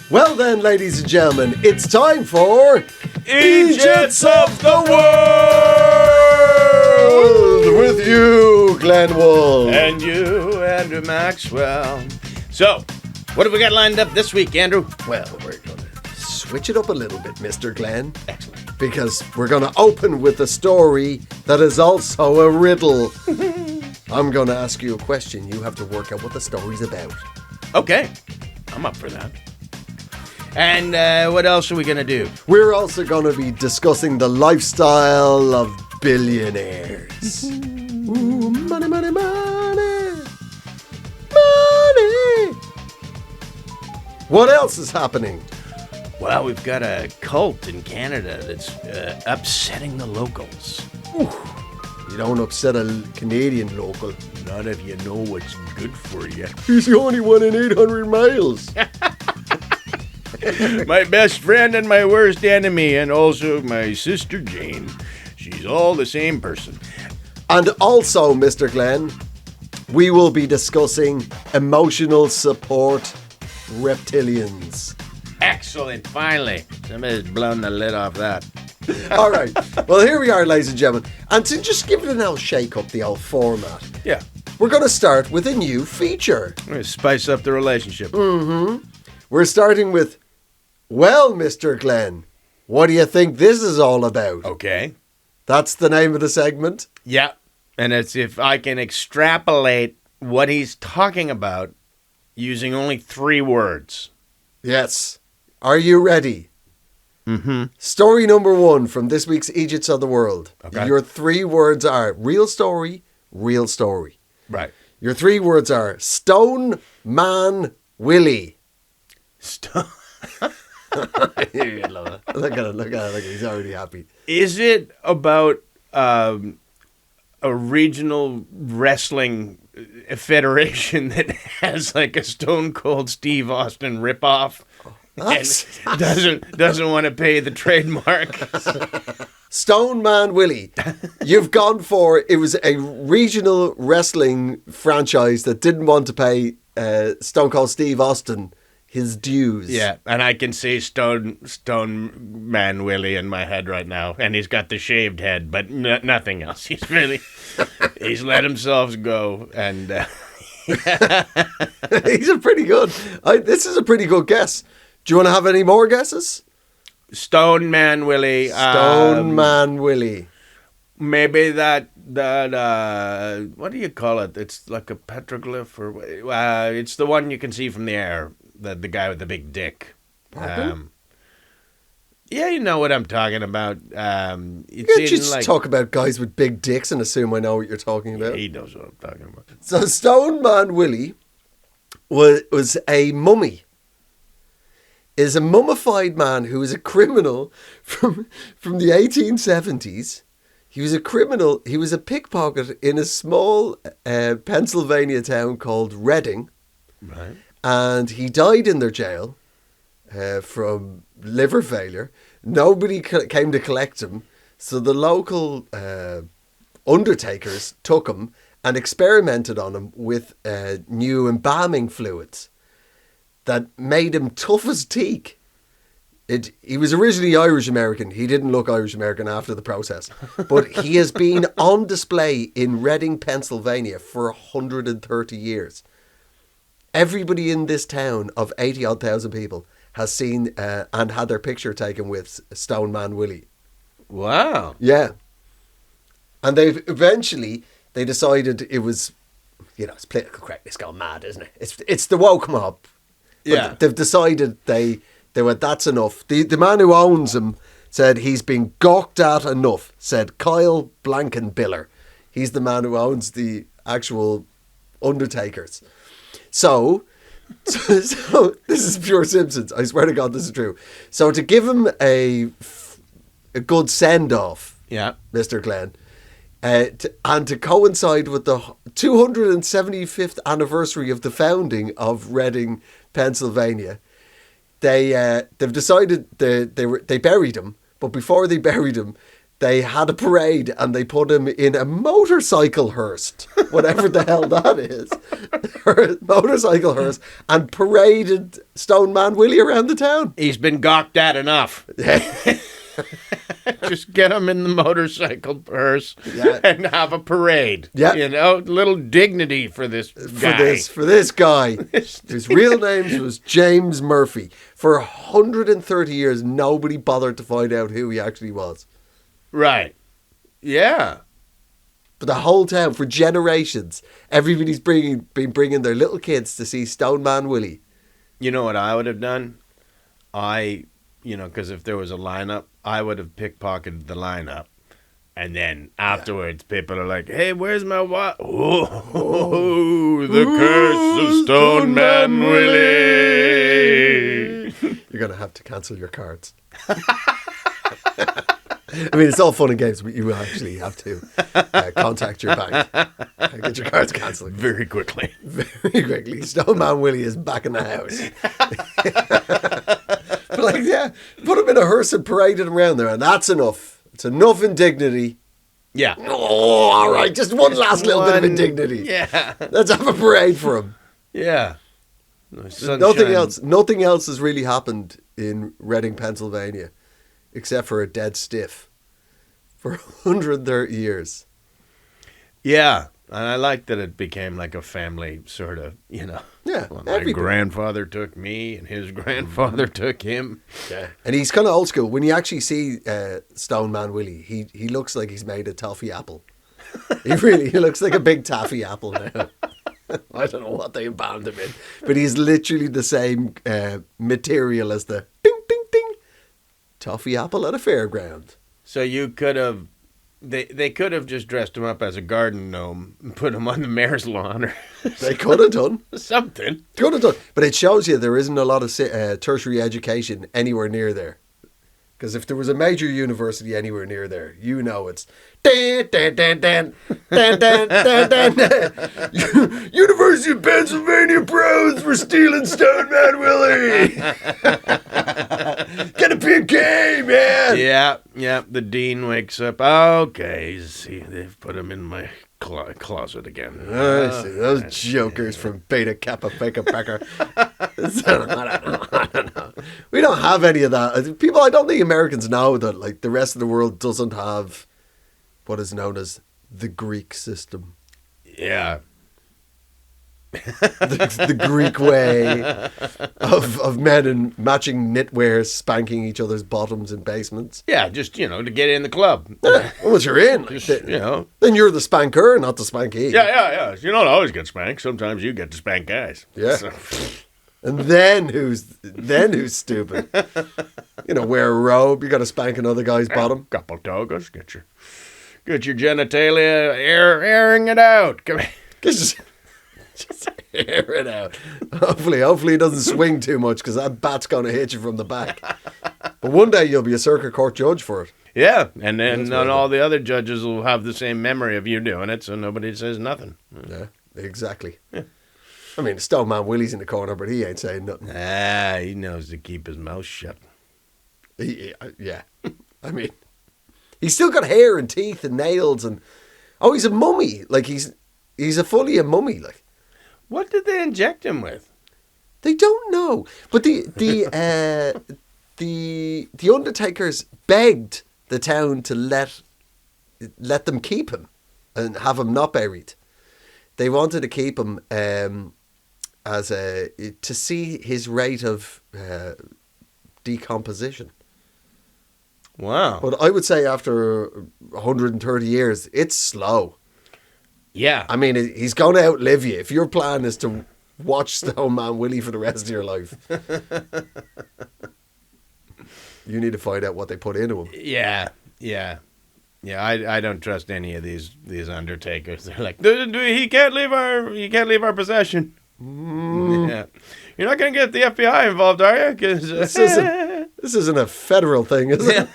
Well then, ladies and gentlemen, it's time for Eejits of the World! with you, Glenn Wool. And you, Andrew Maxwell. So, what have we got lined up this week, Andrew? Well, we're going to switch it up a little bit, Mr. Glenn. Excellent. Because we're going to open with a story that is also a riddle. I'm going to ask you a question. You have to work out what the story's about. Okay, I'm up for that. And what else are we going to do? We're also going to be discussing the lifestyle of billionaires. Ooh, money, money, money. Money. What else is happening? Well, we've got a cult in Canada that's upsetting the locals. Ooh, you don't upset a Canadian local. Not if you know what's good for you. He's the only one in 800 miles. My best friend and my worst enemy, and also my sister Jane. She's all the same person. And also, Mr. Glenn, we will be discussing emotional support reptilians. Excellent, finally. Somebody's blown the lid off that. All right. Well, here we are, ladies and gentlemen. And to just give it an old shake up the old format, Yeah. we're going to start with a new feature. We're gonna spice up the relationship. We're starting with, well, Mr. Glenn, what do you think this is all about? Okay. That's the name of the segment. Yeah. And it's if I can extrapolate what he's talking about using only 3 words. Yes. Are you ready? Mm-hmm. Story number 1 from this week's Eejits of the World. Okay. Your 3 words are real story, real story. Right. Your 3 words are Stone Man Willie. You love it. Look at it, look at it. He's already happy. Is it about a regional wrestling federation that has like a Stone Cold Steve Austin ripoff and doesn't want to pay the trademark? Stone Man Willie. You've gone for, it was a regional wrestling franchise that didn't want to pay Stone Cold Steve Austin his dues. Yeah, and I can see Stone Man Willie in my head right now, and he's got the shaved head, but nothing else. He's he's let himself go, and He's a pretty good. This is a pretty good guess. Do you want to have any more guesses? Stone Man Willie. Stone Man Willie. Maybe that what do you call it? It's like a petroglyph, or it's the one you can see from the air. The guy with the big dick. Pardon? Yeah, you know what I'm talking about. You can't just talk about guys with big dicks and assume I know what you're talking about. He knows what I'm talking about. So Stone Man Willie was a mummy. Is a mummified man who was a criminal from the 1870s. He was a criminal. He was a pickpocket in a small Pennsylvania town called Reading. Right. And he died in their jail from liver failure. Nobody came to collect him. So the local undertakers took him and experimented on him with new embalming fluids that made him tough as teak. He was originally Irish-American. He didn't look Irish-American after the process. But he has been on display in Reading, Pennsylvania for 130 years. Everybody in this town of 80-odd thousand people has seen and had their picture taken with Stone Man Willie. Wow. Yeah. And they decided it was, it's political correctness gone mad, isn't it? It's the woke mob. But Yeah. they've decided they went, that's enough. The man who owns him said he's been gawked at enough, said Kyle Blankenbiller. He's the man who owns the actual undertakers. So this is pure Simpsons. I swear to God, this is true. So to give him a good send-off, Yeah. Mr. Glenn, and to coincide with the 275th anniversary of the founding of Reading, Pennsylvania, they've decided they buried him. But before they buried him, they had a parade and they put him in a motorcycle hearse, whatever the hell that is, motorcycle hearse, and paraded Stone Man Willie around the town. He's been gawked at enough. Just get him in the motorcycle hearse and have a parade. Yeah. You know, little dignity for this guy. For this guy. His real name was James Murphy. For 130 years, nobody bothered to find out who he actually was. Right. Yeah. But the whole town, for generations, everybody's been bringing their little kids to see Stone Man Willie. You know what I would have done? Because if there was a lineup, I would have pickpocketed the lineup. And then afterwards, people are like, hey, where's my what? Oh, the curse of Stone Man Willie. You're going to have to cancel your cards. I mean, it's all fun and games, but you actually have to contact your bank and get your cards cancelled. Very quickly. Very quickly. Stone Man Willie is back in the house. But put him in a hearse and paraded him around there, and that's enough. It's enough indignity. Yeah. Oh, all right. Just one last little bit of indignity. Yeah. Let's have a parade for him. Yeah. Nothing else has really happened in Reading, Pennsylvania, except for a dead stiff for 130 years. Yeah. And I like that it became like a family sort of, Yeah. Well, my grandfather took me and his grandfather took him. Yeah. And he's kind of old school. When you actually see Stone Man Willie, he looks like he's made of toffee apple. He looks like a big taffy apple now. I don't know what they embalmed him in. But he's literally the same material as the ding, ding, ding toffee apple at a fairground. So you could have... They could have just dressed him up as a garden gnome and put him on the mayor's lawn or They could have done. something. Could have done. But it shows you there isn't a lot of tertiary education anywhere near there. Because if there was a major university anywhere near there, it's... University of Pennsylvania pros for stealing Stone Man Willie. Get a PK, man. Yeah. The dean wakes up. Okay, see, they've put him in my closet again. I see. Those jokers from Beta Kappa Beta Becker. I don't know. We don't have any of that. I don't think Americans know that like the rest of the world doesn't have what is known as the Greek system. Yeah. the Greek way of men in matching knitwear spanking each other's bottoms in basements. Yeah, just, to get in the club. Yeah. Once you're in, then you're the spanker, not the spankee. Yeah. You don't always get spanked. Sometimes you get to spank guys. Yeah. So. And then who's stupid? Wear a robe, you got to spank another guy's bottom. Couple togas, get your genitalia airing it out. Come here. Just air it out. Hopefully it doesn't swing too much because that bat's going to hit you from the back. But one day you'll be a circuit court judge for it. Yeah, and then all the other judges will have the same memory of you doing it, so nobody says nothing. Yeah, exactly. Yeah. I mean, Stone Man Willie's in the corner, but he ain't saying nothing. He knows to keep his mouth shut. Yeah. I mean, he's still got hair and teeth and nails and... Oh, he's a mummy. Like, he's fully a mummy, like. What did they inject him with? They don't know. But the Undertakers begged the town to let them keep him and have him not buried. They wanted to keep him to see his rate of decomposition. Wow. But I would say after 130 years, it's slow. Yeah. I mean, he's going to outlive you. If your plan is to watch Stone Man Willie for the rest of your life, you need to find out what they put into him. Yeah. I don't trust any of these undertakers. They're like, he can't leave our possession. Yeah. You're not going to get the FBI involved, are you? This isn't a federal thing, is it?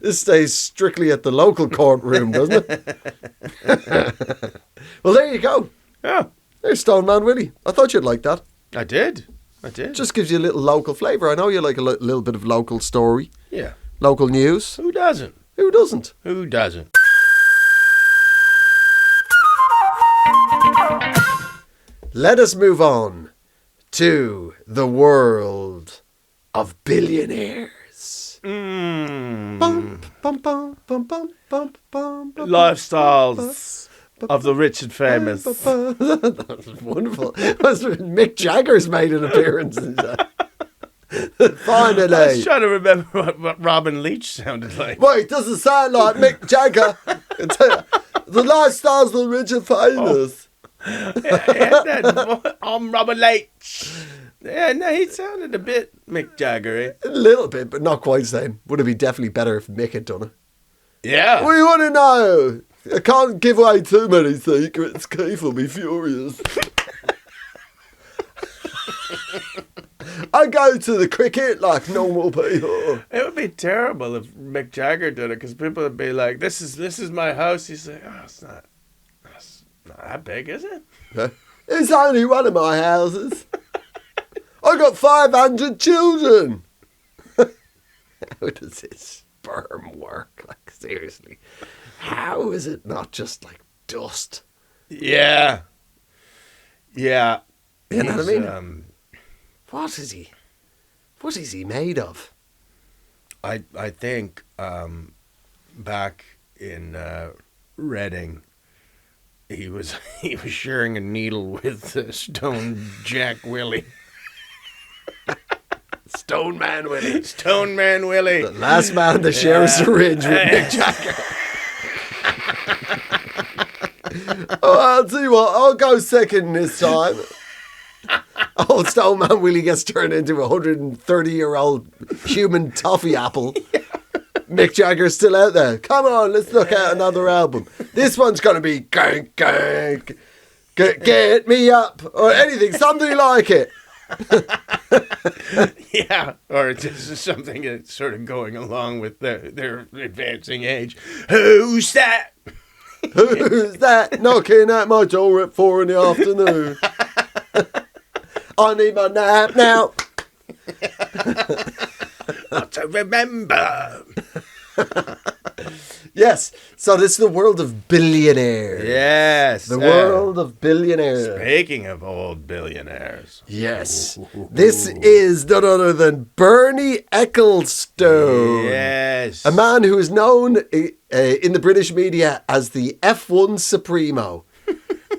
This stays strictly at the local courtroom, doesn't it? Well, there you go. Yeah. There's Stone Man Willie. I thought you'd like that. I did. Just gives you a little local flavour. I know you like a little bit of local story. Yeah. Local news. Who doesn't? Who doesn't? Who doesn't? Let us move on to the world of billionaires. Bum, bum, bum, bum, bum, bum, bum, bum, Lifestyles of the rich and famous. That was wonderful. Mick Jagger's made an appearance in that. Finally. I was trying to remember what Robin Leach sounded like. Wait, doesn't sound like Mick Jagger. The lifestyles of the rich and famous. I'm Robin Leach. Yeah, no, he sounded a bit Mick Jagger. A little bit, but not quite the same. Would have been definitely better if Mick had done it. Yeah. What do you want to know? I can't give away too many secrets. Keith will be furious. I go to the cricket like normal people. It would be terrible if Mick Jagger did it, because people would be like, "This is my house." He's like, "Oh, it's not that big, is it?" It's only one of my houses. I got 500 children. How does this sperm work? Like, seriously, how is it not just like dust? Yeah. Yeah. You know what I mean? What is he? What is he made of? I think back in Reading, he was sharing a needle with Stone Jack Willie. Stone Man Willie. Stone Man Willie. The last man to share a syringe with Mick Jagger. Oh, I'll tell you what, I'll go second this time. Old Stone Man Willie gets turned into a 130-year-old human toffee apple. Yeah. Mick Jagger's still out there. Come on, let's look at another album. This one's going to be gang, gang, get me up, or anything, something like it. Yeah, or just something that's sort of going along with their advancing age. Who's that? Who's that knocking at my door at 4 PM? I need my nap now. Not to remember. Yes, so this is the world of billionaires. Yes. The world of billionaires. Speaking of old billionaires. Yes. This is none other than Bernie Ecclestone. Yes. A man who is known in the British media as the F1 Supremo.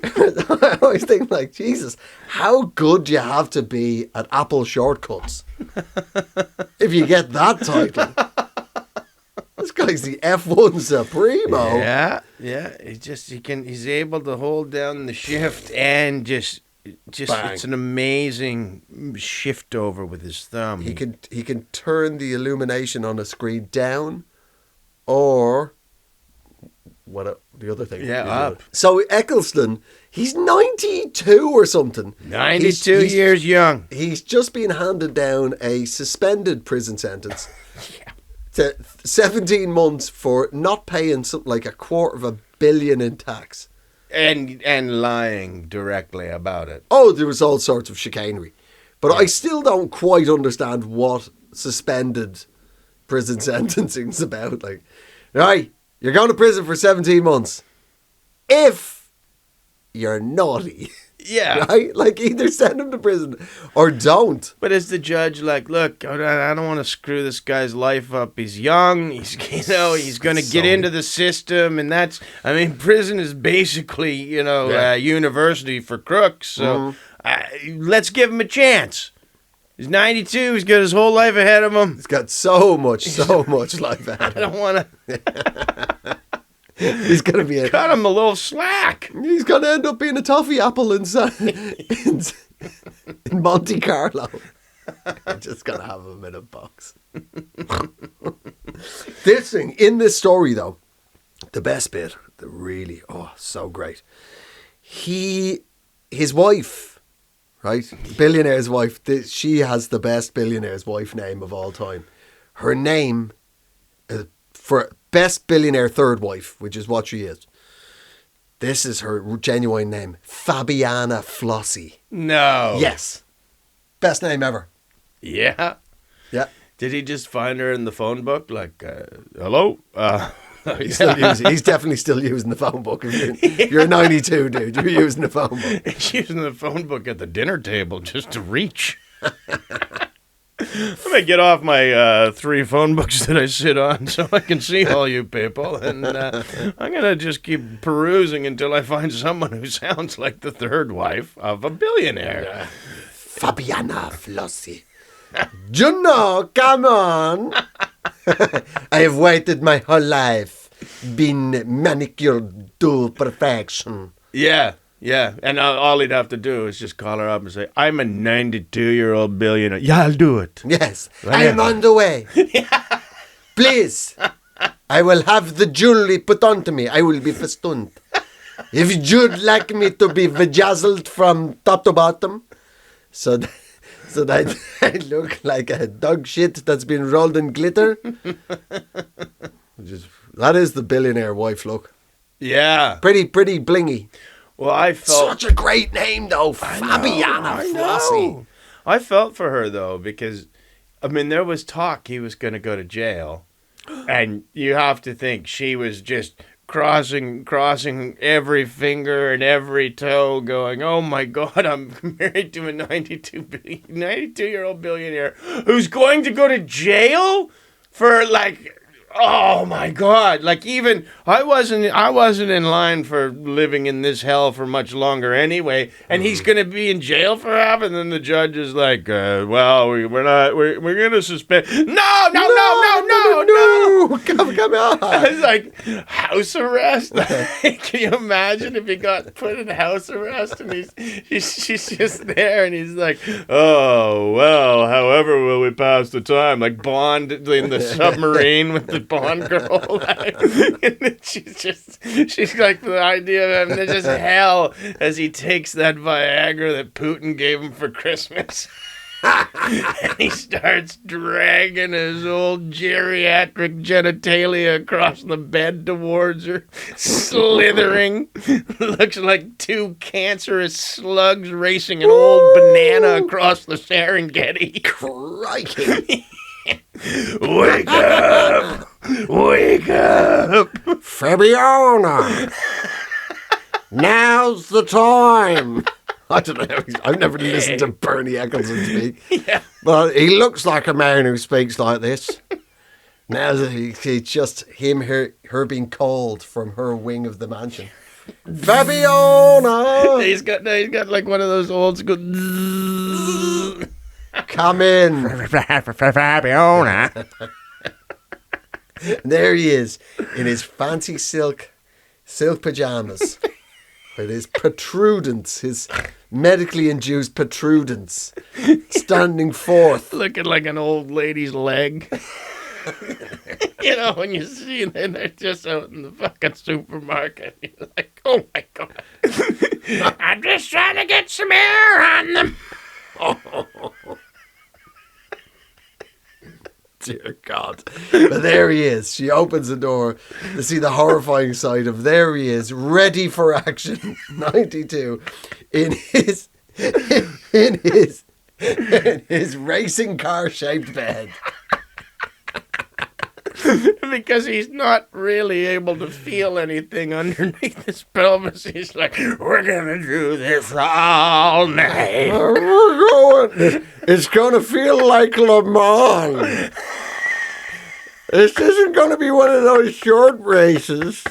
I always think, like, Jesus, how good do you have to be at Apple shortcuts if you get that title? This guy's the F1 Supremo. Yeah. He's able to hold down the shift and just Bang. It's an amazing shift over with his thumb. He can turn the illumination on a screen down, or the other thing. Yeah, up. So Ecclestone, he's 92 or something. 92 years young. He's just been handed down a suspended prison sentence. To 17 months for not paying something like $250 million in tax. And lying directly about it. Oh, there was all sorts of chicanery. But I still don't quite understand what suspended prison sentencing's about. Like, right, you're going to prison for 17 months. If you're naughty. Yeah. Right? Like, either send him to prison or don't. But is the judge like, look, I don't want to screw this guy's life up. He's young. He's going to get into the system. And prison is basically, university for crooks. So let's give him a chance. He's 92. He's got his whole life ahead of him. He's got so much life ahead of him. I don't want to. He's going to be cut him a little slack. He's going to end up being a toffee apple in Monte Carlo. I'm just going to have him in a box. This thing, in this story though, the best bit, so great. His wife, right? Billionaire's wife, she has the best billionaire's wife name of all time. Her name, for best billionaire third wife, which is what she is. This is her genuine name. Fabiana Flossie. No. Yes. Best name ever. Yeah. Yeah. Did he just find her in the phone book? Like, hello? He's definitely still using the phone book. You're 92, dude. You're using the phone book. He's using the phone book at the dinner table just to reach. Let me get off my 3 phone books that I sit on so I can see all you people. And I'm going to just keep perusing until I find someone who sounds like the third wife of a billionaire. Fabiana Flossie. Juno, come on. I have waited my whole life. Been manicured to perfection. Yeah. Yeah, and all he'd have to do is just call her up and say, I'm a 92-year-old billionaire. Yeah, I'll do it. Yes, I am on the way. Please, I will have the jewelry put onto me. I will be festooned. If you'd like me to be bedazzled from top to bottom, so that I look like a dog shit that's been rolled in glitter. That is the billionaire wife look. Yeah. Pretty blingy. Well, I felt... Such a great name, though. Fabiana Flossie. I felt for her, though, because, I mean, there was talk he was going to go to jail. And you have to think she was just crossing every finger and every toe going, oh, my God, I'm married to a 92-year-old billionaire who's going to go to jail for, like... Oh my God! Like even I wasn't in line for living in this hell for much longer anyway, and he's gonna be in jail for half. And then the judge is like, "Well, we're gonna suspend." No! Come on! It's like house arrest. Can you imagine if he got put in house arrest and she's just there and he's like, "Oh well, however will we pass the time?" Like Bond in the submarine with the Bond girl. And she's like the idea of him, there's just hell as he takes that Viagra that Putin gave him for Christmas. And he starts dragging his old geriatric genitalia across the bed towards her, slithering. Looks like 2 cancerous slugs racing an old banana across the Serengeti. Crikey. Wake up! Wake up! Fabiana! Now's the time! I don't know. I've never listened to Bernie Eccleston speak. Yeah. But he looks like a man who speaks like this. Now it's just her being called from her wing of the mansion. Fabiana! He's got like one of those old school... Come in. Fabiana. There he is in his fancy silk pajamas with his protrudence, his medically induced protrudence standing forth. Looking like an old lady's leg. You know, when you see them, they're just out in the fucking supermarket. You're like, oh my God. I'm just trying to get some air on them. Dear God. But there he is. She opens the door to see the horrifying sight of there he is, ready for action, 92, in his racing car shaped bed. Because he's not really able to feel anything underneath his pelvis. He's like, we're gonna do this all night. It's gonna feel like Le Mans. This isn't gonna be one of those short races.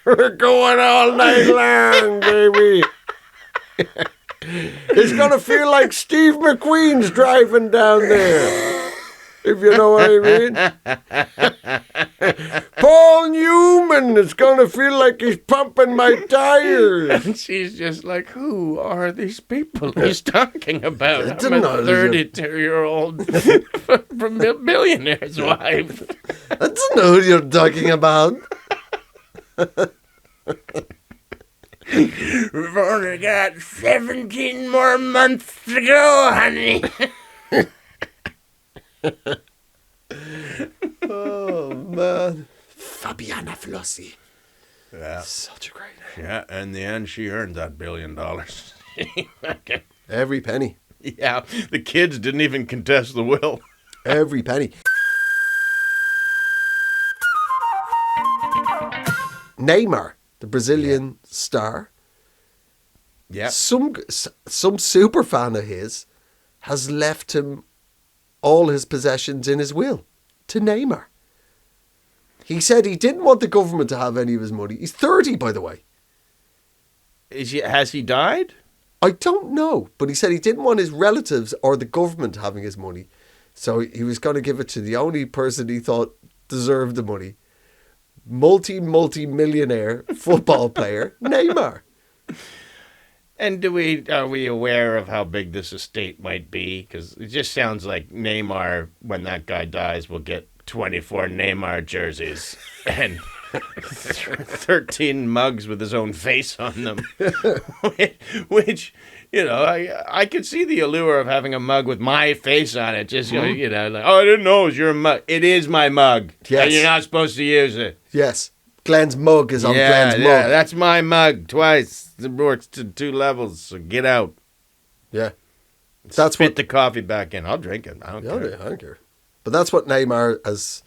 We're going all night long, baby. It's gonna feel like Steve McQueen's driving down there. If you know what I mean. Paul Newman is going to feel like he's pumping my tires. And she's just like, who are these people he's talking about? I'm a 32-year-old billionaire's wife. I don't know who you're talking about. We've only got 17 more months to go, honey. Oh, man. Fabiana Flossie. Yeah. Such a great name. Yeah, in the end, she earned that $1 billion. Every penny. Yeah, the kids didn't even contest the will. Every penny. Neymar, the Brazilian star, Yeah. some super fan of his has left him all his possessions in his will to Neymar. He said he didn't want the government to have any of his money. He's 30, by the way. Has he died? I don't know, but he said he didn't want his relatives or the government having his money. So he was going to give it to the only person he thought deserved the money. Multi-millionaire football player, Neymar. And are we aware of how big this estate might be? Because it just sounds like Neymar, when that guy dies, will get 24 Neymar jerseys and 13 mugs with his own face on them. Which, I could see the allure of having a mug with my face on it. Just, like, oh, I didn't know it was your mug. It is my mug. Yes. And you're not supposed to use it. Yes. Glenn's mug is on Glenn's mug. Yeah, that's my mug twice. It works to 2 levels, so get out. Yeah. Spit the coffee back in. I'll drink it. I don't care. I don't care. But that's what Neymar is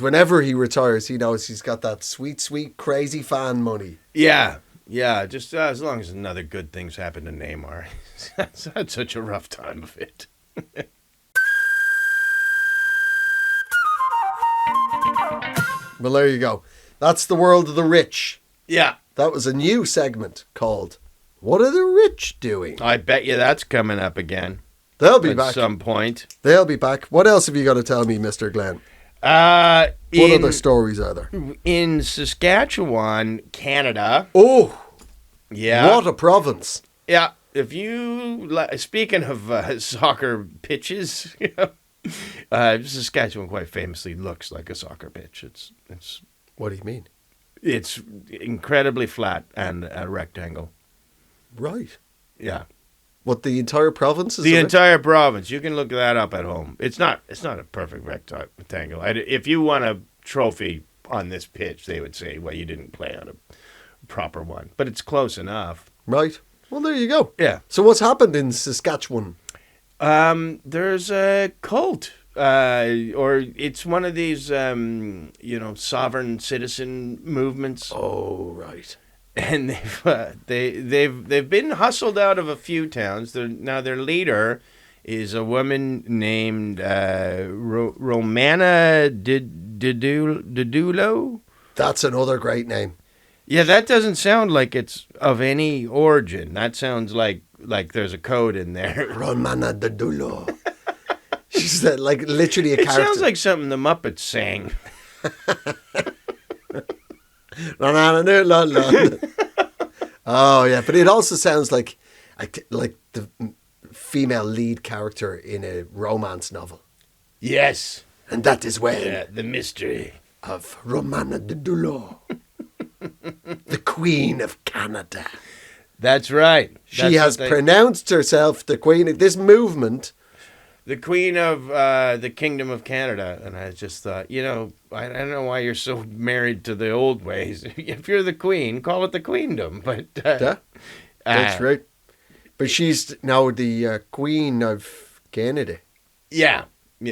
whenever he retires, he knows he's got that sweet, sweet, crazy fan money. Yeah. Just as long as another good things happen to Neymar. He's had such a rough time of it. Well, there you go. That's the world of the rich. Yeah. That was a new segment called What Are the Rich Doing? I bet you that's coming up again. They'll be back. At some point. They'll be back. What else have you got to tell me, Mr. Glenn? What other stories are there? In Saskatchewan, Canada. Oh, yeah. What a province. Yeah. If you, speaking of soccer pitches, Saskatchewan quite famously looks like a soccer pitch. It's. What do you mean? It's incredibly flat and a rectangle. Right. Yeah. What, the entire province is? The entire province. You can look that up at home. It's not a perfect rectangle. If you want a trophy on this pitch, they would say, well, you didn't play on a proper one. But it's close enough. Right. Well, there you go. Yeah. So what's happened in Saskatchewan? There's a cult. Or it's one of these, sovereign citizen movements. Oh, right. And they've been hustled out of a few towns. Their leader is a woman named Romana Didulo. That's another great name. Yeah, that doesn't sound like it's of any origin. That sounds like there's a code in there. Romana Didulo. She's literally a character. It sounds like something the Muppets sang. Oh yeah, but it also sounds like the female lead character in a romance novel. Yes, and that is when the mystery of Romana Didulo, the Queen of Canada. That's right. She has pronounced herself the Queen of this movement. The Queen of the Kingdom of Canada. And I just thought, I don't know why you're so married to the old ways. If you're the Queen, call it the Queendom. But that's right. But she's now the Queen of Canada. Yeah.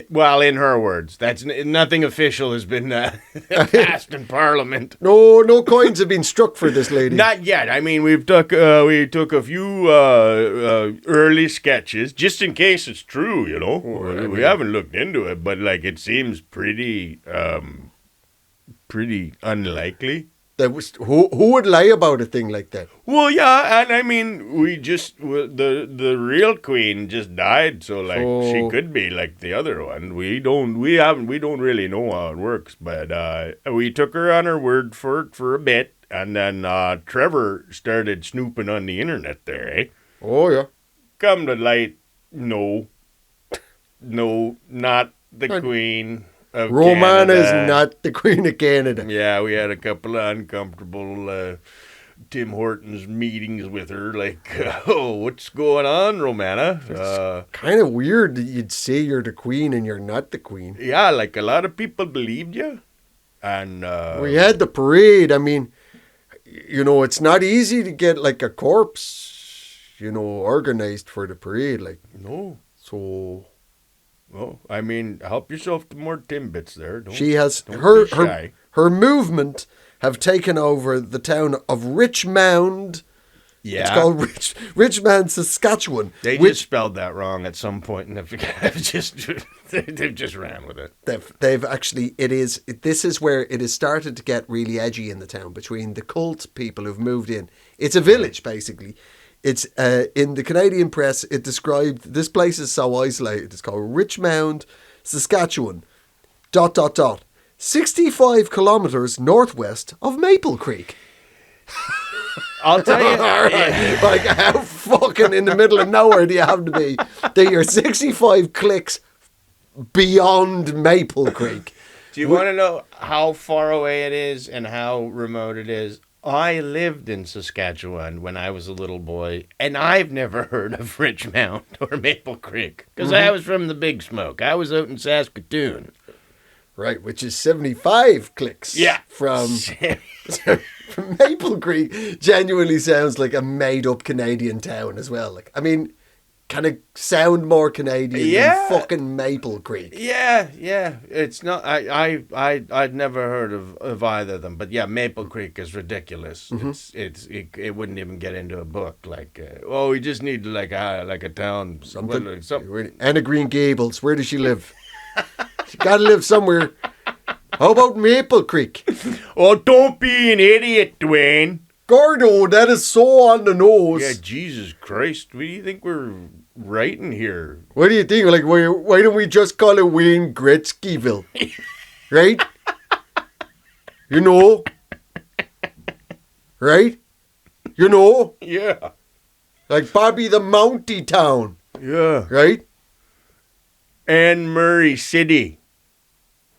Well, in her words, that's nothing official has been passed in Parliament. No coins have been struck for this lady. Not yet. I mean, we took a few early sketches just in case it's true. We haven't looked into it, but it seems pretty unlikely. Who would lie about a thing like that? Well, yeah, and I mean, the real queen just died, so she could be like the other one. We don't really know how it works, but we took her on her word for a bit, and then Trevor started snooping on the internet there, eh? Oh yeah. Come to light, no, not the queen. Romana is not the Queen of Canada. Yeah, we had a couple of uncomfortable Tim Hortons meetings with her. What's going on, Romana? It's kind of weird that you'd say you're the Queen and you're not the Queen. Yeah, a lot of people believed you. And we had the parade. I mean, it's not easy to get a corpse organized for the parade. Like, No. so Well, I mean, help yourself to more Timbits there. she has don't her be shy. her movement have taken over the town of Richmond. Yeah. It's called Richmond, Saskatchewan. They which just spelled that wrong at some point, and they've just ran with it. they've actually this is where it has started to get really edgy in the town between the cult people who've moved in. It's a village basically. It's in the Canadian press. It described this place is so isolated. It's called Richmond, Saskatchewan. ... 65 kilometers northwest of Maple Creek. I'll tell you. Yeah. Like, how fucking in the middle of nowhere do you have to be that you're 65 clicks beyond Maple Creek? Do you want to know how far away it is and how remote it is? I lived in Saskatchewan when I was a little boy, and I've never heard of Richmond or Maple Creek because I was from the Big Smoke. I was out in Saskatoon. Right, which is 75 clicks. Yeah. From Maple Creek. Genuinely sounds like a made-up Canadian town as well. Like, I mean, kind of sound more Canadian than fucking Maple Creek. Yeah. It's not. I'd never heard of either of them, but yeah, Maple Creek is ridiculous. It wouldn't even get into a book. Like, we just need like a town, something. Anna Green Gables. Where does she live? She gotta live somewhere. How about Maple Creek? Oh, don't be an idiot, Dwayne. Gordo, that is so on the nose. Yeah, Jesus Christ. What do you think we're writing here? What do you think? Like, why don't we just call it Wayne Gretzkyville? Right? You know? Right? You know? Yeah. Like Bobby the Mountie Town. Yeah. Right? Anne Murray City.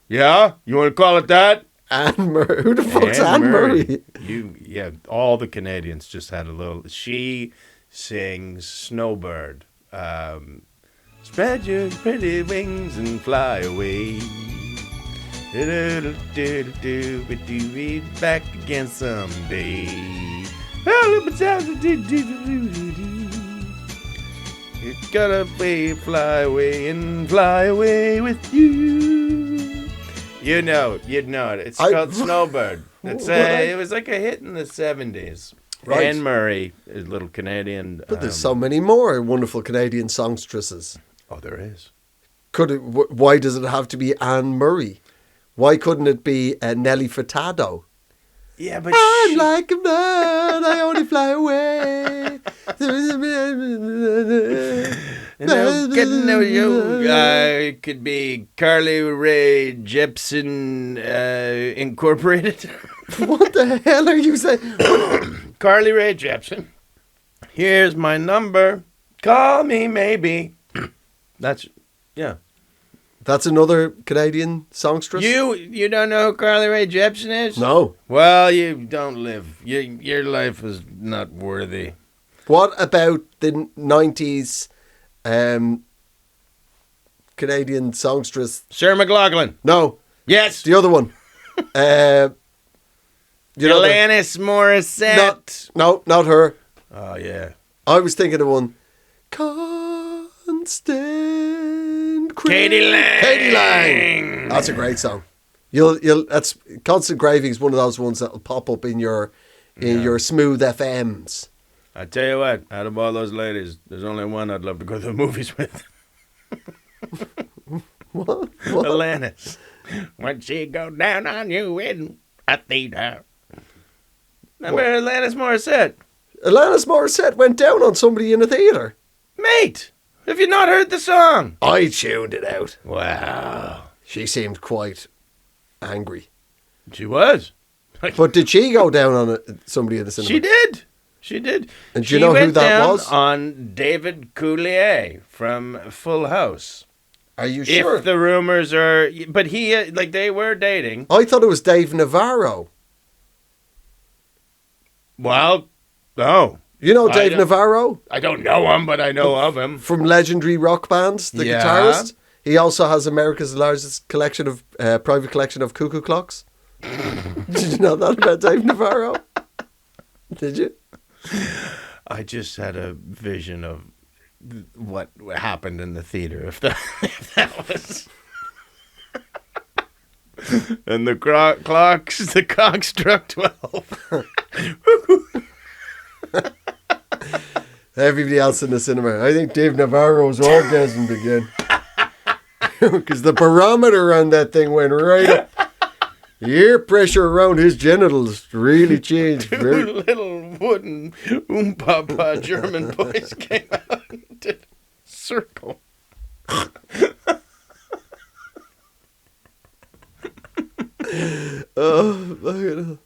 Yeah? You want to call it that? Anne Murray. Who the fuck's Anne Murray? All the Canadians just had a little. She sings Snowbird. Spread your pretty wings and fly away. Be back again someday. You gotta fly away and fly away with you. You'd know it. It's called Snowbird. It was like a hit in the 70s. Right. Anne Murray, a little Canadian. But there's so many more wonderful Canadian songstresses. Oh, there is. Why does it have to be Anne Murray? Why couldn't it be Nelly Furtado? Yeah, but I'm like a bird, I only fly away. It could be Carly Rae Jepsen Incorporated. What the hell are you saying? Carly Rae Jepsen. Here's my number. Call me maybe. That's another Canadian songstress? You don't know who Carly Rae Jepsen is? No. Well, you don't live. Your life is not worthy. What about the 90s Canadian songstress? Sarah McLachlan. No. Yes. The other one. Alanis Morissette. No, not her. Oh, yeah. I was thinking of one. Constant Katie Lang. Katie Lang. That's a great song. That's Constant Graving is one of those ones that'll pop up in your smooth FMs. I tell you what, out of all those ladies, there's only one I'd love to go to the movies with. What? Alanis. When she go down on you in a theater. Remember Alanis Morissette? Alanis Morissette went down on somebody in a theatre. Mate, have you not heard the song? I tuned it out. Wow. She seemed quite angry. She was. But did she go down on somebody in the cinema? She did. And do you know who that was? On David Coulier from Full House. Are you sure? If the rumors are... But they were dating. I thought it was Dave Navarro. Well, no. You know Dave Navarro? I don't know him, but I know of him. From legendary rock bands, the guitarist. He also has America's largest private collection of cuckoo clocks. Did you know that about Dave Navarro? Did you? I just had a vision of what happened in the theater if that was. And the clock struck 12. Everybody else in the cinema. I think Dave Navarro's orgasm began. Because the barometer on that thing went right up. The air pressure around his genitals really changed. Two little wooden Papa German boys came out and did a circle. Oh,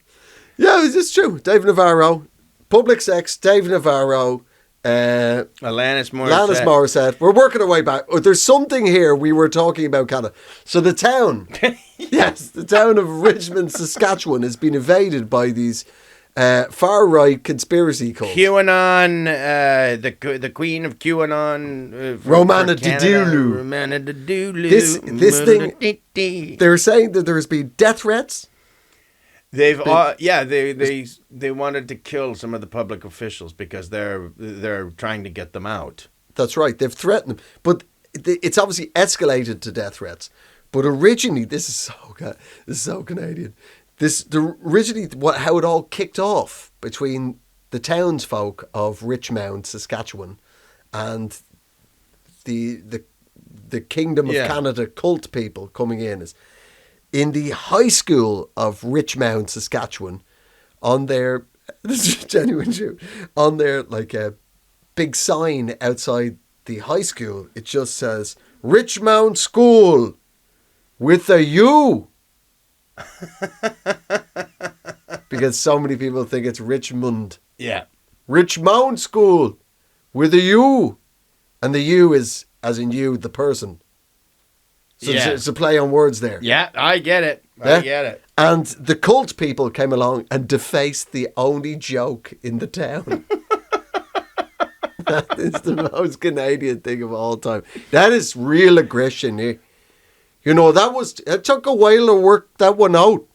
yeah, it's true. Dave Navarro, public sex, Dave Navarro, Alanis Morissette. We're working our way back. Oh, there's something here we were talking about, Canada. So the town, yes, the town of Richmond, Saskatchewan has been invaded by these far-right conspiracy cults. QAnon, the queen of QAnon. Romana Didoulou. Romana Didoulou. This thing, they're saying that there's been death threats. They wanted to kill some of the public officials because they're trying to get them out. That's right. They've threatened them, but it's obviously escalated to death threats. But originally, this is so Canadian. Originally how it all kicked off between the townsfolk of Richmond, Saskatchewan, and the Kingdom of Canada cult people coming in is. In the high school of Richmond, Saskatchewan, on their, this is genuine shoot, on their like a big sign outside the high school, it just says Richmond School with a U. Because so many people think it's Richmond. Yeah. Richmond School with a U. And the U is, as in you, the person. So it's a play on words there. Yeah, I get it. I get it. And the cult people came along and defaced the only joke in the town. That is the most Canadian thing of all time. That is real aggression. You know, it took a while to work that one out.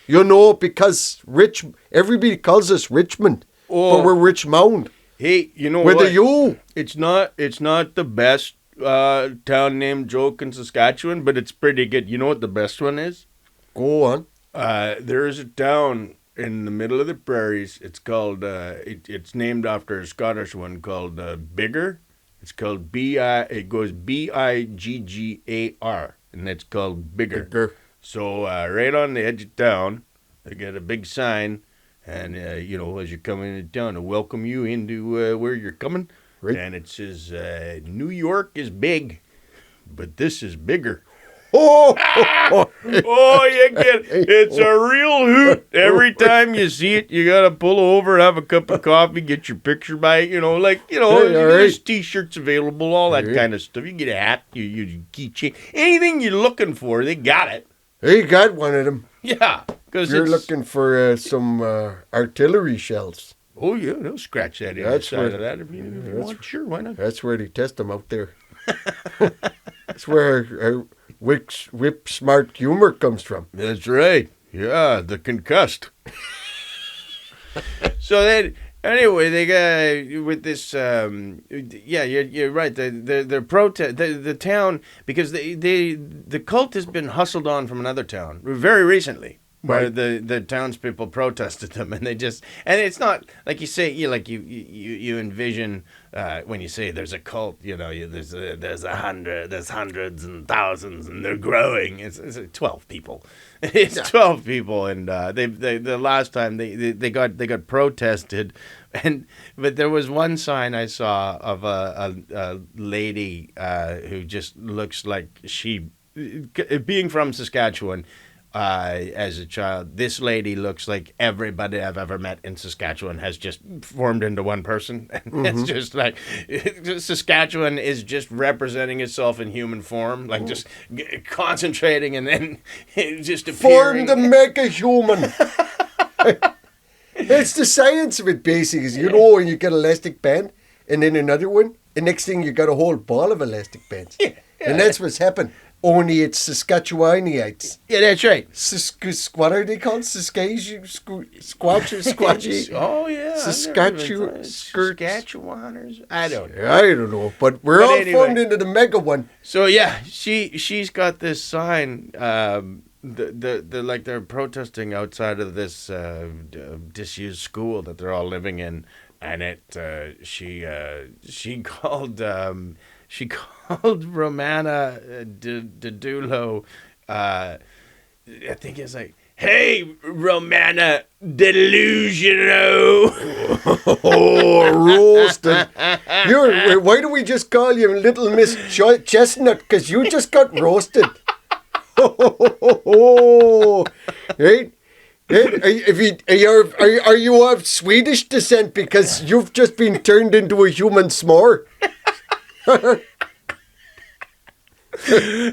You know, because everybody calls us Richmond, but we're Richmond. Hey, you know what? With a U. It's not the best town name joke in Saskatchewan, but it's pretty good. You know what the best one is? Go on. There's a town in the middle of the prairies. It's called. It's named after a Scottish one called Biggar. It's called It goes Biggar, and it's called Biggar. So right on the edge of town, they got a big sign, and as you're coming into town, to welcome you into where you're coming. Right. And it says, New York is big, but this is bigger. Oh, you get it. It's a real hoot. Every time you see it, you got to pull over, have a cup of coffee, get your picture by it. There's T-shirts available, all that kind of stuff. You get a hat, you keychain. Anything you're looking for, they got it. They got one of them. Yeah. You're looking for some artillery shells. Oh, yeah, they'll scratch that inside of that if you want. Sure, why not? That's where they test them out there. That's where whip smart humor comes from. That's right. Yeah, the concussed. So then, anyway, they got with this. You're right. They're protest the town because the cult has been hustled on from another town very recently. Where the townspeople protested them, and it's not like you say, you envision when you say there's a cult, there's hundreds and thousands, and they're growing. It's 12 people, 12 people, and the last time they got protested, but there was one sign I saw of a lady who just looks like she, being from Saskatchewan. As a child, this lady looks like everybody I've ever met in Saskatchewan has just formed into one person. And It's just like Saskatchewan is just representing itself in human form, like just concentrating and then just appearing. Form to make a human. It's the science of it, basically. When you get elastic band and then another one, the next thing you got a whole ball of elastic bands. Yeah. And that's what's happened. only it's Saskatchewanites. Yeah, that's right. What are they called? Squatchy? Oh yeah, Saskatchewaners. I don't know. I don't know, but we're all formed into the mega one. So yeah, she's got this sign. They're protesting outside of this disused school that they're all living in, and she called Romana Didulo. I think it's like, "Hey, Romana Delusional." Oh, roasted! Why do we just call you Little Miss Chestnut? Because you just got roasted. Right? Are you of Swedish descent because you've just been turned into a human s'more?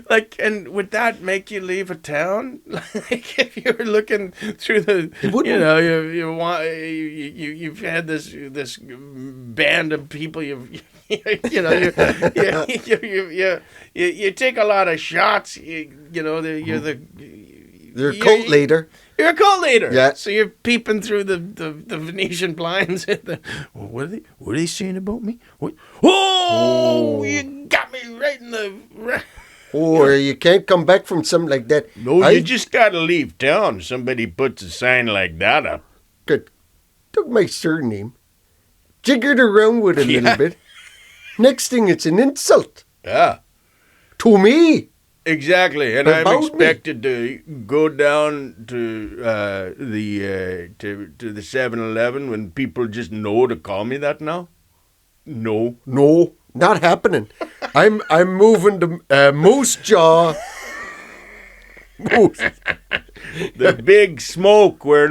Like, and would that make you leave a town? Like, if you were looking through you've had this band of people, you take a lot of shots. You're a cult leader. You're a cult leader. Yeah. So you're peeping through the Venetian blinds. What are they saying about me? What? Oh, you got me right in the. Or you can't come back from something like that. No, you just gotta leave town. Somebody puts a sign like that up. Good. Took my surname, jiggered around with it a little bit. Next thing, it's an insult. Yeah. To me. Exactly, and About I'm expected to go down to the 7-Eleven when people just know to call me that now. No, not happening. I'm moving to Moose Jaw. Moose. The big smoke where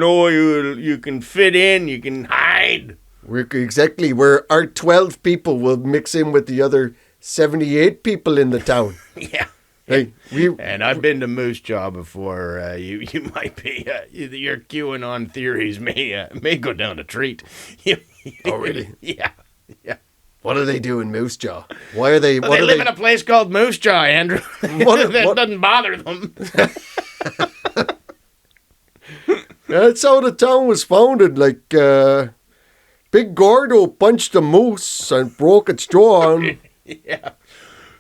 you can fit in, you can hide. Exactly, where our 12 people will mix in with the other 78 people in the town. Yeah. Hey, and I've been to Moose Jaw before. You might be your QAnon theories may go down a treat. Oh really? Yeah. What do they do in Moose Jaw? Why are they? Well, they live in a place called Moose Jaw, Andrew. That doesn't bother them. That's how the town was founded. Like Big Gordo punched a moose and broke its jaw. Yeah.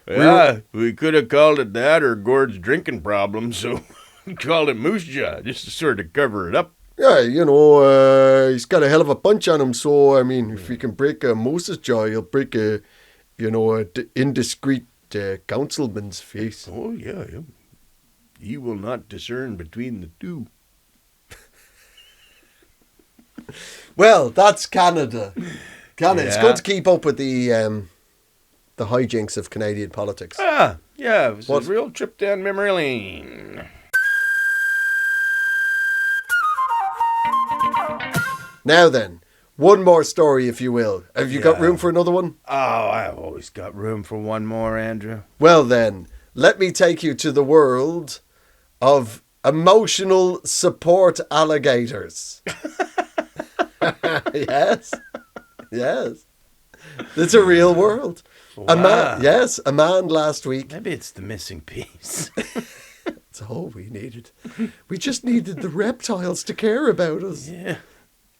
Yeah, we could have called it that or Gord's drinking problem, so we called it Moose Jaw just to sort of cover it up. Yeah, he's got a hell of a punch on him. So I mean, if you can break a moose's jaw, you'll break a indiscreet councilman's face. Oh yeah. He will not discern between the two. Well, that's Canada. Yeah. It's good to keep up with the hijinks of Canadian politics. Yeah, it was a real trip down memory lane. Now then, one more story, if you will. Have you got room for another one? Oh, I've always got room for one more, Andrew. Well then, let me take you to the world of emotional support alligators. Yes. It's a real world. Wow. A man last week. Maybe it's the missing piece. That's all we needed. We just needed the reptiles to care about us. Yeah.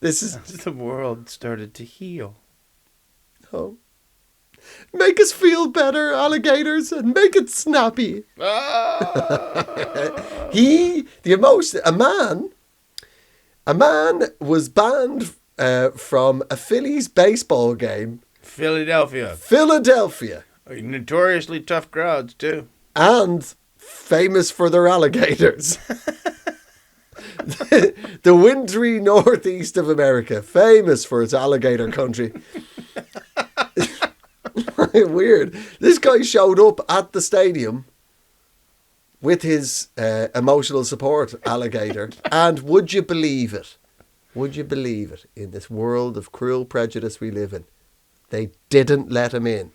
This is the world started to heal. Oh. Make us feel better, alligators, and make it snappy. A man was banned from a Phillies baseball game. Philadelphia. Notoriously tough crowds, too. And famous for their alligators. The wintry northeast of America, famous for its alligator country. Weird. This guy showed up at the stadium with his emotional support alligator. And would you believe it? In this world of cruel prejudice we live in, they didn't let him in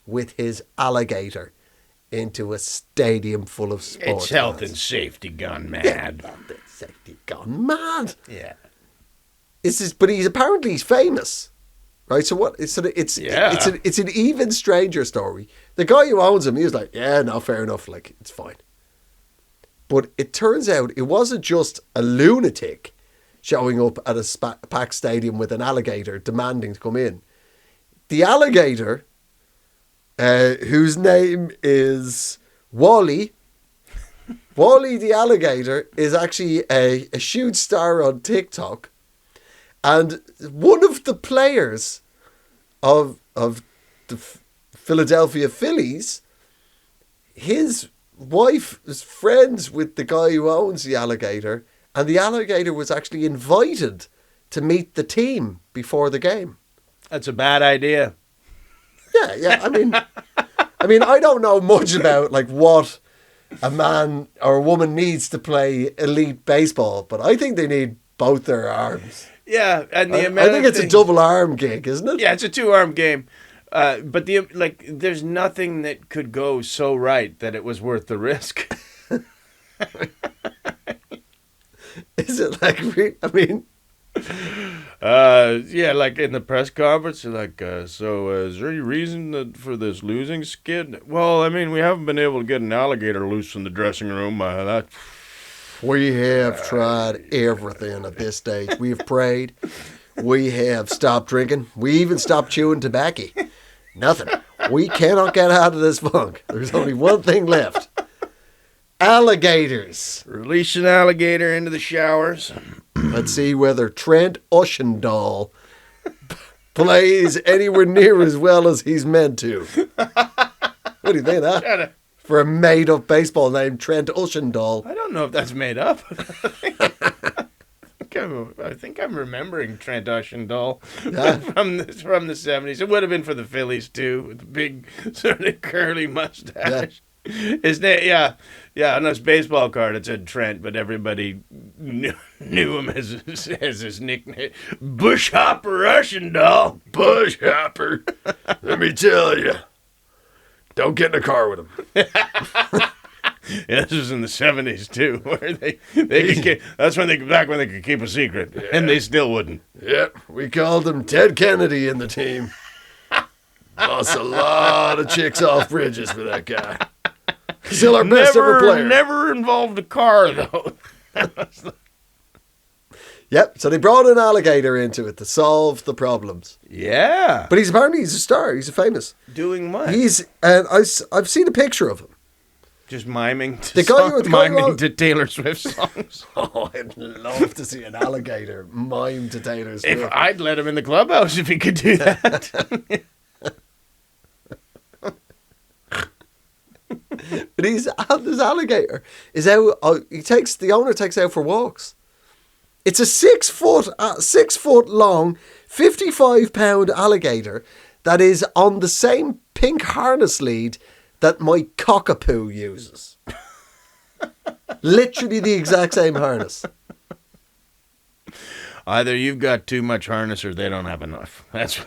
with his alligator into a stadium full of sports. It's health and safety gone mad. Safety gone mad. Yeah. But he's famous. right? So what? Yeah. It's an even stranger story. The guy who owns him, he was like, yeah, no, fair enough, like it's fine. But it turns out it wasn't just a lunatic showing up at a packed stadium with an alligator demanding to come in. The alligator, whose name is Wally. Wally the alligator is actually a huge star on TikTok. And one of the players of the Philadelphia Phillies, his wife is friends with the guy who owns the alligator, and the alligator was actually invited to meet the team before the game. That's a bad idea. Yeah. I mean, I don't know much about like what a man or a woman needs to play elite baseball, but I think they need both their arms. Yeah, and I think it's a double arm gig, isn't it? Yeah, it's a 2-arm game. But there's nothing that could go so right that it was worth the risk. Is it like? I mean, yeah, like in the press conference, you're like, so is there any reason for this losing skid? Well, I mean, we haven't been able to get an alligator loose in the dressing room. We have tried everything at this stage. We've prayed. We have stopped drinking. We even stopped chewing tobacco. Nothing. We cannot get out of this funk. There's only one thing left. Alligators. Release an alligator into the showers. Let's see whether Trent Ushendall plays anywhere near as well as he's meant to. What do you think of that? For a made-up baseball name, Trent Ushendall. I don't know if that's made up. I think I'm remembering Trent Ushendall from the 70s. It would have been for the Phillies, too, with the big sort of curly mustache. Yeah. His name, on his baseball card it said Trent, but everybody knew him as his nickname, Bushhopper Ushendall. Bushhopper. Let me tell you, don't get in a car with him. Yeah, this was in the 70s too, where they could keep, that's when back when they could keep a secret, and they still wouldn't. Yep, we called him Ted Kennedy in the team. Lost a lot of chicks off bridges for that guy. Still our best ever player. Never involved a car though. Yep, so they brought an alligator into it to solve the problems. Yeah, but he's a star. He's famous. Doing what? I've seen a picture of him. Just miming to Taylor Swift songs. Oh, I'd love to see an alligator mime to Taylor Swift. If I'd let him in the clubhouse if he could do that. But this alligator is out. The owner takes out for walks. It's a 6 foot long, 55-pound alligator that is on the same pink harness lead that my cockapoo uses. Literally the exact same harness. Either you've got too much harness or they don't have enough. That's.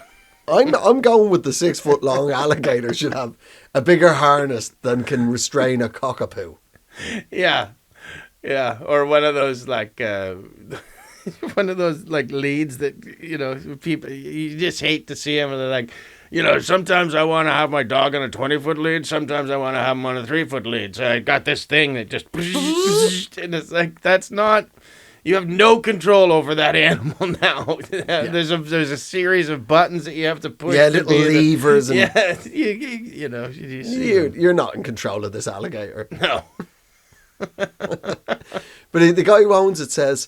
I'm going with the 6 foot long alligator should have a bigger harness than can restrain a cockapoo. Yeah, or one of those like leads that people you just hate to see them and they're like. Sometimes I want to have my dog on a 20-foot lead. Sometimes I want to have him on a 3-foot lead. So I got this thing that just... And it's like, that's not... You have no control over that animal now. Yeah. There's a series of buttons that you have to push. Yeah, little levers. You You're not in control of this alligator. No. But the guy who owns it says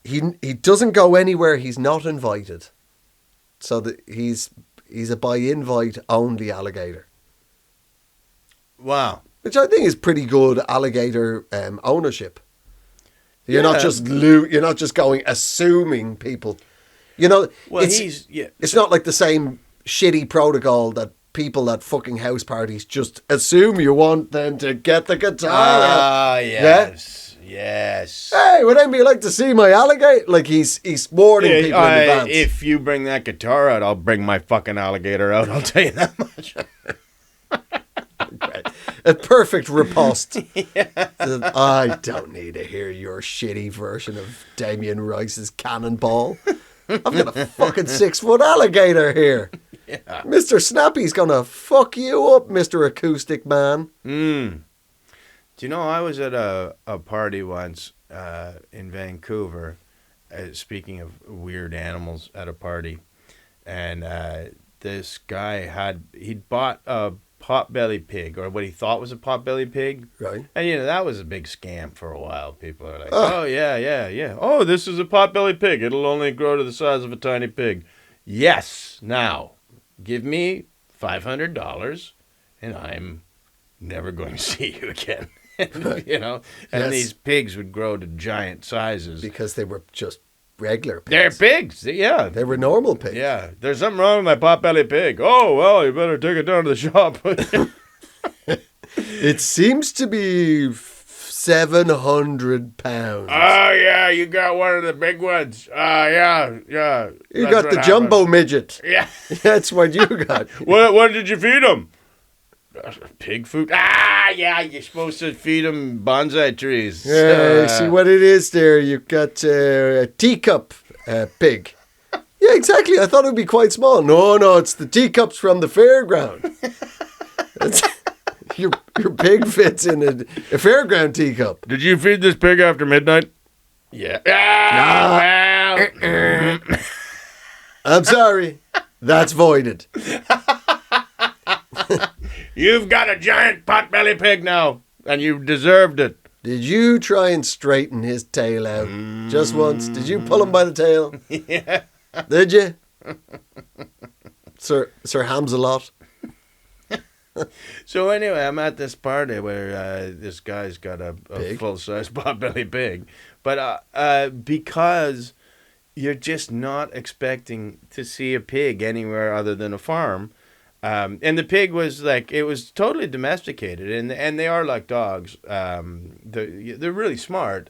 he doesn't go anywhere he's not invited. So that he's a by invite only alligator. Wow. Which I think is pretty good alligator ownership. You're not just going assuming people. Well, it's not like the same shitty protocol that people at fucking house parties just assume you want them to get the guitar. Yes. Yeah? Yes. Hey, would anybody like to see my alligator? Like he's warning people in advance. If you bring that guitar out, I'll bring my fucking alligator out. I'll tell you that much. A perfect riposte. Yeah. I don't need to hear your shitty version of Damien Rice's Cannonball. I've got a fucking 6-foot alligator here. Yeah. Mr. Snappy's gonna fuck you up, Mr. Acoustic Man. Do you know, I was at a party once in Vancouver, speaking of weird animals at a party, and this guy he'd bought a potbelly pig, or what he thought was a potbelly pig. Right. And, that was a big scam for a while. People are like, oh, yeah. Oh, this is a potbelly pig. It'll only grow to the size of a tiny pig. Yes. Now, give me $500 and I'm never going to see you again. And Yes. These pigs would grow to giant sizes. Because they were just regular pigs. They're pigs, yeah. They were normal pigs. Yeah, there's something wrong with my potbelly pig. Oh, well, you better take it down to the shop. It seems to be 700 pounds. Oh, yeah, you got one of the big ones. Yeah. You got the jumbo midget. Yeah. That's what you got. What did you feed him? Pig food? Yeah, you're supposed to feed them bonsai trees. Yeah, see what it is there. You've got a teacup pig. Yeah, exactly. I thought it would be quite small. No, it's the teacups from the fairground. Your pig fits in a fairground teacup. Did you feed this pig after midnight? Yeah. I'm sorry. That's voided. You've got a giant potbelly pig now, and you deserved it. Did you try and straighten his tail out just once? Did you pull him by the tail? Yeah. Did you? Sir Hamsalot? So anyway, I'm at this party where this guy's got a full-size potbelly pig. But because you're just not expecting to see a pig anywhere other than a farm, and the pig was it was totally domesticated, and they are like dogs. They're really smart,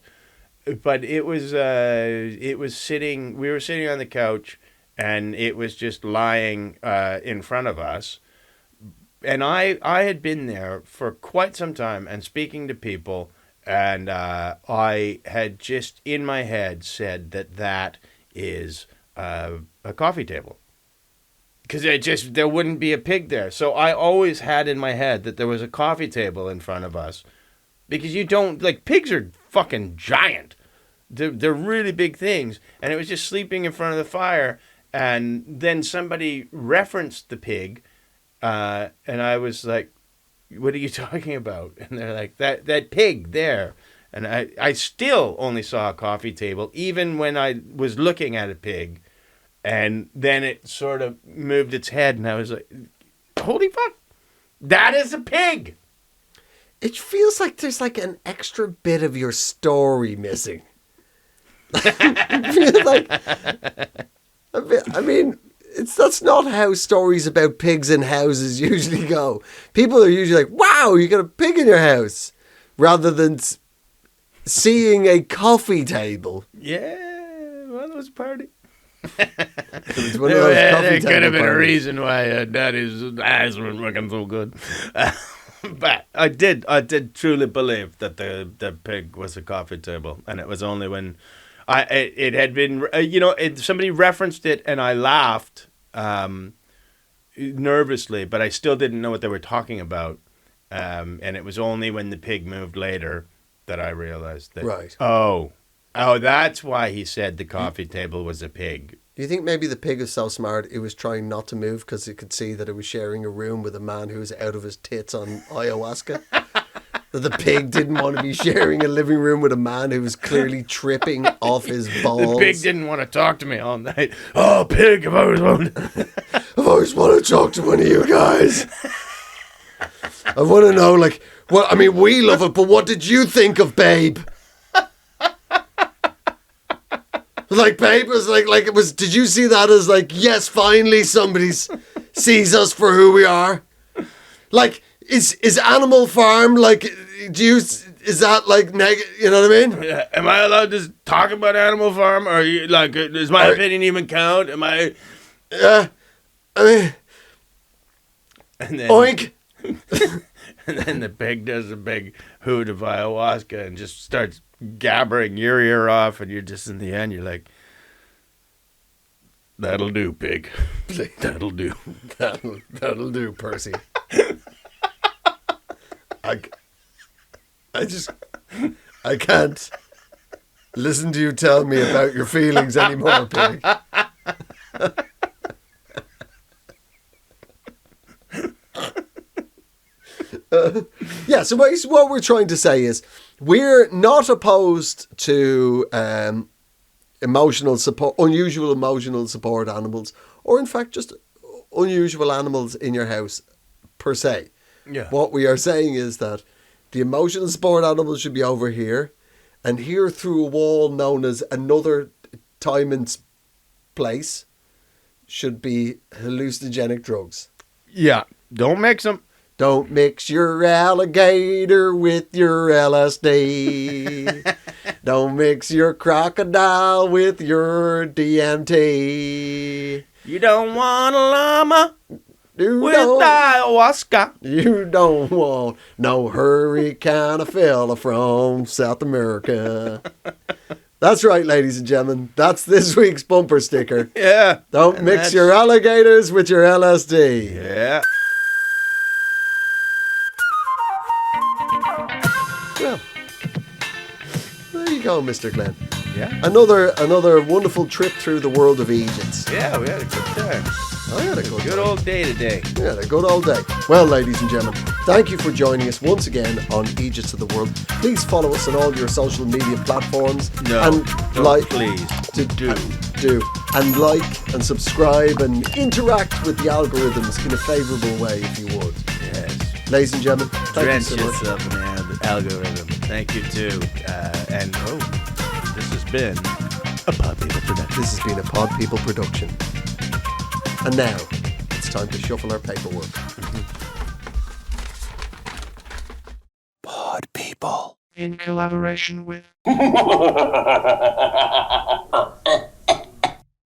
but we were sitting on the couch, and it was just lying in front of us. And I had been there for quite some time and speaking to people, and I had just in my head said that is a coffee table. Because there wouldn't be a pig there. So I always had in my head that there was a coffee table in front of us. Because pigs are fucking giant. They're really big things. And it was just sleeping in front of the fire. And then somebody referenced the pig. And I was like, what are you talking about? And they're like, that pig there. And I still only saw a coffee table, even when I was looking at a pig. And then it sort of moved its head, and I was like, holy fuck, that is a pig. It feels like there's an extra bit of your story missing. It feels like, that's not how stories about pigs in houses usually go. People are usually like, wow, you got a pig in your house, rather than seeing a coffee table. Yeah, well, it was a party. It was one of those coffee there could have table been a parties. reason why Daddy's eyes weren't working so good. But I did truly believe that the pig was a coffee table, and it was only when it had been somebody referenced it, and I laughed nervously, but I still didn't know what they were talking about, and it was only when the pig moved later that I realized that. Right. Oh, that's why he said the coffee table was a pig. Do you think maybe the pig is so smart it was trying not to move because it could see that it was sharing a room with a man who was out of his tits on ayahuasca? That the pig didn't want to be sharing a living room with a man who was clearly tripping off his balls. The pig didn't want to talk to me all night. Oh, pig, I've always wanted to talk to one of you guys. I want to know, we love it, but what did you think of Babe? Babe was it was, did you see that as yes, finally somebody sees us for who we are? Is Animal Farm, is that you know what I mean? Yeah. Am I allowed to talk about Animal Farm? Or you, does my opinion even count? Am I? Yeah. And then, oink! And then the pig does a big hoot of ayahuasca and just starts gabbering your ear off, and you're just in the end, you're like, That'll do, pig. That'll do. That'll do, Percy. I can't listen to you tell me about your feelings anymore, pig. Yeah, so what we're trying to say is we're not opposed to unusual emotional support animals, or in fact just unusual animals in your house per se. Yeah. What we are saying is that the emotional support animals should be over here, and here through a wall known as another time and place should be hallucinogenic drugs. Yeah. Don't mix them. Don't mix your alligator with your LSD. Don't mix your crocodile with your DMT. You don't want a llama with ayahuasca. You don't want no hurricane fella from South America. That's right, ladies and gentlemen. That's this week's bumper sticker. Yeah. Don't mix your alligators with your LSD. Yeah. Well, there you go, Mr. Glenn. Yeah. Another wonderful trip through the world of Eejits. Yeah, we had a good time. I had a good old day today. We had a good old day. Well, ladies and gentlemen, thank you for joining us once again on Eejits of the World. Please follow us on all your social media platforms. No, and please. Do. And like and subscribe and interact with the algorithms in a favourable way if you would. Yes. Ladies and gentlemen, thank Drench you so much. yourself in the algorithm. Thank you too. This has been a Pod People production. This has been a Pod People production. And now, it's time to shuffle our paperwork. Pod People. In collaboration with